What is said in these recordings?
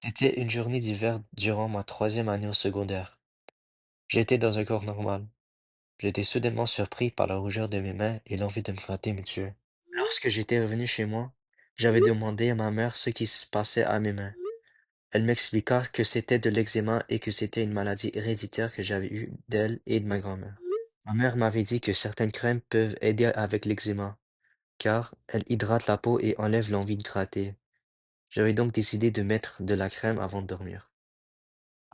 C'était une journée d'hiver durant ma troisième année au secondaire. J'étais dans un cours normal. J'étais soudainement surpris par la rougeur de mes mains et l'envie de me gratter mes yeux. Lorsque j'étais revenu chez moi, j'avais demandé à ma mère ce qui se passait à mes mains. Elle m'expliqua que c'était de l'eczéma et que c'était une maladie héréditaire que j'avais eue d'elle et de ma grand-mère. Ma mère m'avait dit que certaines crèmes peuvent aider avec l'eczéma, car elles hydratent la peau et enlèvent l'envie de gratter. J'avais donc décidé de mettre de la crème avant de dormir.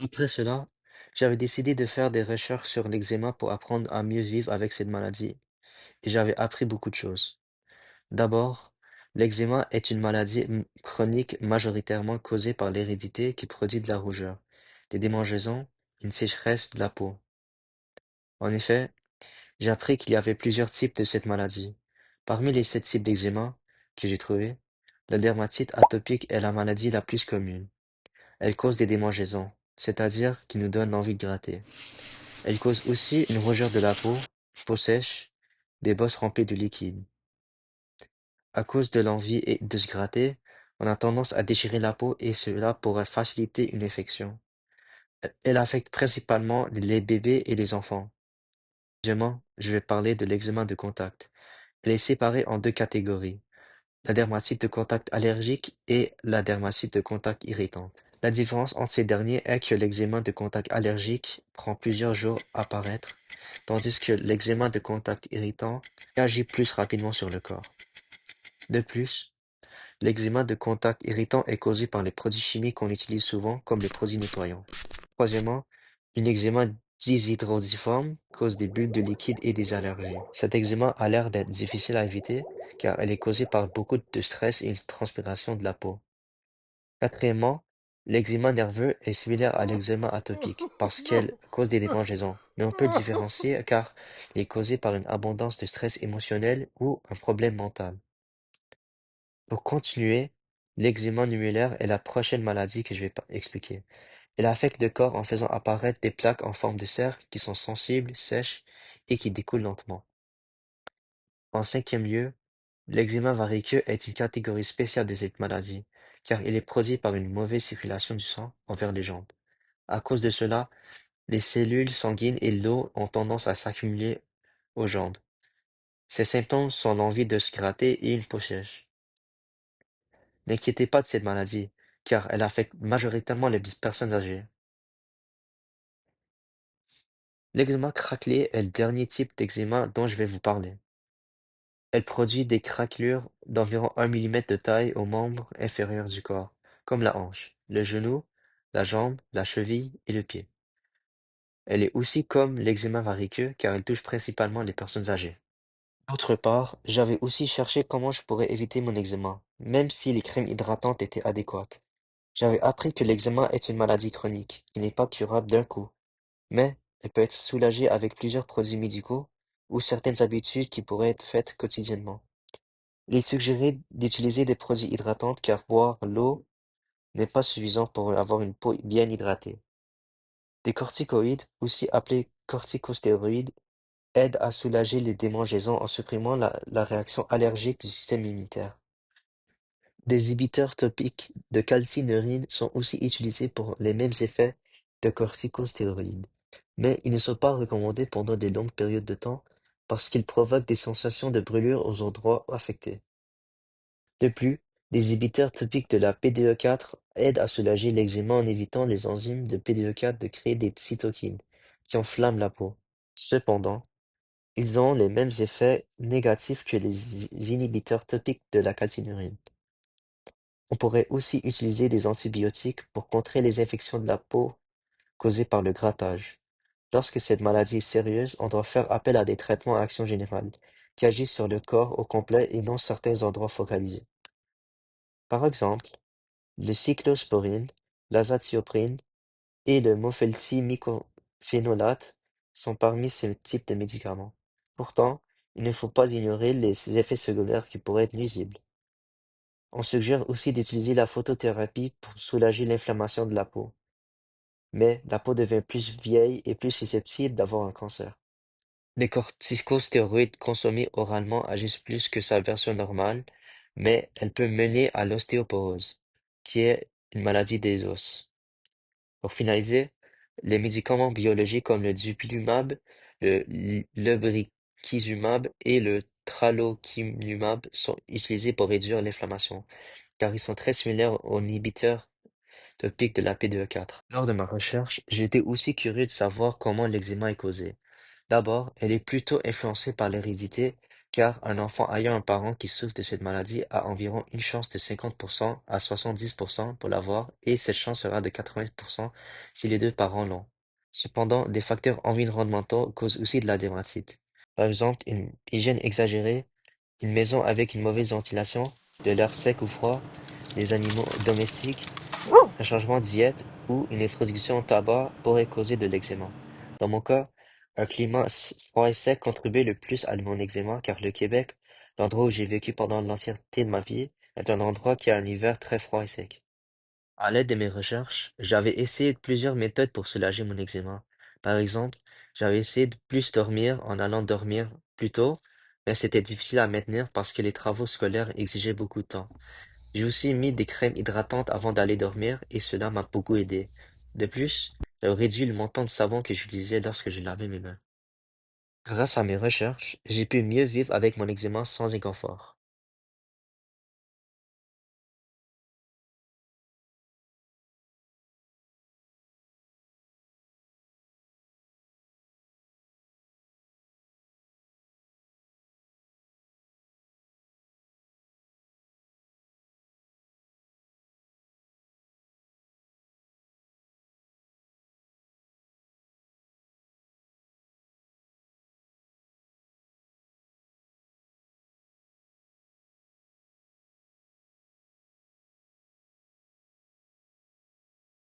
Après cela, j'avais décidé de faire des recherches sur l'eczéma pour apprendre à mieux vivre avec cette maladie, et j'avais appris beaucoup de choses. D'abord, l'eczéma est une maladie chronique majoritairement causée par l'hérédité qui produit de la rougeur, des démangeaisons, une sécheresse de la peau. En effet, j'ai appris qu'il y avait plusieurs types de cette maladie. Parmi les 7 types d'eczéma que j'ai trouvés, la dermatite atopique est la maladie la plus commune. Elle cause des démangeaisons, c'est-à-dire qui nous donnent envie de gratter. Elle cause aussi une rougeur de la peau sèche, des bosses remplies de liquide. À cause de l'envie et de se gratter, on a tendance à déchirer la peau et cela pourrait faciliter une infection. Elle affecte principalement les bébés et les enfants. Deuxièmement, je vais parler de l'eczéma de contact. Elle est séparée en deux catégories, la dermatite de contact allergique et la dermatite de contact irritante. La différence entre ces derniers est que l'eczéma de contact allergique prend plusieurs jours à apparaître, tandis que l'eczéma de contact irritant agit plus rapidement sur le corps. De plus, l'eczéma de contact irritant est causé par les produits chimiques qu'on utilise souvent, comme les produits nettoyants. Troisièmement, une eczéma dyshydrosiforme cause des bulles de liquide et des allergies. Cet eczéma a l'air d'être difficile à éviter, car elle est causée par beaucoup de stress et une transpiration de la peau. Quatrièmement, l'eczéma nerveux est similaire à l'eczéma atopique parce qu'elle cause des démangeaisons, mais on peut le différencier car il est causé par une abondance de stress émotionnel ou un problème mental. Pour continuer, l'eczéma numulaire est la prochaine maladie que je vais expliquer. Elle affecte le corps en faisant apparaître des plaques en forme de cercle qui sont sensibles, sèches et qui découlent lentement. En cinquième lieu, l'eczéma variceux est une catégorie spéciale de cette maladie, car il est produit par une mauvaise circulation du sang envers les jambes. À cause de cela, les cellules sanguines et l'eau ont tendance à s'accumuler aux jambes. Ces symptômes sont l'envie de se gratter et une peau sèche. N'inquiétez pas de cette maladie, car elle affecte majoritairement les personnes âgées. L'eczéma craquelé est le dernier type d'eczéma dont je vais vous parler. Elle produit des craquelures d'environ 1 millimètre de taille aux membres inférieurs du corps, comme la hanche, le genou, la jambe, la cheville et le pied. Elle est aussi comme l'eczéma variceux car elle touche principalement les personnes âgées. D'autre part, j'avais aussi cherché comment je pourrais éviter mon eczéma, même si les crèmes hydratantes étaient adéquates. J'avais appris que l'eczéma est une maladie chronique qui n'est pas curable d'un coup, mais elle peut être soulagée avec plusieurs produits médicaux ou certaines habitudes qui pourraient être faites quotidiennement. Il est suggéré d'utiliser des produits hydratants car boire l'eau n'est pas suffisant pour avoir une peau bien hydratée. Des corticoïdes, aussi appelés corticostéroïdes, aident à soulager les démangeaisons en supprimant la réaction allergique du système immunitaire. Des inhibiteurs topiques de calcineurin sont aussi utilisés pour les mêmes effets de corticostéroïdes, mais ils ne sont pas recommandés pendant des longues périodes de temps parce qu'ils provoquent des sensations de brûlure aux endroits affectés. De plus, des inhibiteurs topiques de la PDE4 aident à soulager l'eczéma en évitant les enzymes de PDE4 de créer des cytokines qui enflamment la peau. Cependant, ils ont les mêmes effets négatifs que les inhibiteurs topiques de la calcinurine. On pourrait aussi utiliser des antibiotiques pour contrer les infections de la peau causées par le grattage. Lorsque cette maladie est sérieuse, on doit faire appel à des traitements à action générale qui agissent sur le corps au complet et non certains endroits focalisés. Par exemple, le cyclosporine, l'azathiopprine et le mofetil-mycophénolate sont parmi ce type de médicaments. Pourtant, il ne faut pas ignorer les effets secondaires qui pourraient être nuisibles. On suggère aussi d'utiliser la photothérapie pour soulager l'inflammation de la peau, mais la peau devient plus vieille et plus susceptible d'avoir un cancer. Les corticostéroïdes consommés oralement agissent plus que sa version normale, mais elle peut mener à l'ostéoporose, qui est une maladie des os. Pour finaliser, les médicaments biologiques comme le dupilumab, le lebrikizumab et le tralokinumab sont utilisés pour réduire l'inflammation, car ils sont très similaires aux inhibiteurs de pic de la PDE4. Lors de ma recherche, j'étais aussi curieux de savoir comment l'eczéma est causé. D'abord, elle est plutôt influencée par l'hérédité, car un enfant ayant un parent qui souffre de cette maladie a environ une chance de 50% à 70% pour l'avoir, et cette chance sera de 80% si les deux parents l'ont. Cependant, des facteurs environnementaux causent aussi de la dermatite. Par exemple, une hygiène exagérée, une maison avec une mauvaise ventilation, de l'air sec ou froid, des animaux domestiques, un changement de diète ou une introduction au tabac pourrait causer de l'eczéma. Dans mon cas, un climat froid et sec contribuait le plus à mon eczéma car le Québec, l'endroit où j'ai vécu pendant l'entièreté de ma vie, est un endroit qui a un hiver très froid et sec. À l'aide de mes recherches, j'avais essayé plusieurs méthodes pour soulager mon eczéma. Par exemple, j'avais essayé de plus dormir en allant dormir plus tôt, mais c'était difficile à maintenir parce que les travaux scolaires exigeaient beaucoup de temps. J'ai aussi mis des crèmes hydratantes avant d'aller dormir et cela m'a beaucoup aidé. De plus, j'ai réduit le montant de savon que j'utilisais lorsque je lavais mes mains. Grâce à mes recherches, j'ai pu mieux vivre avec mon eczéma sans inconfort.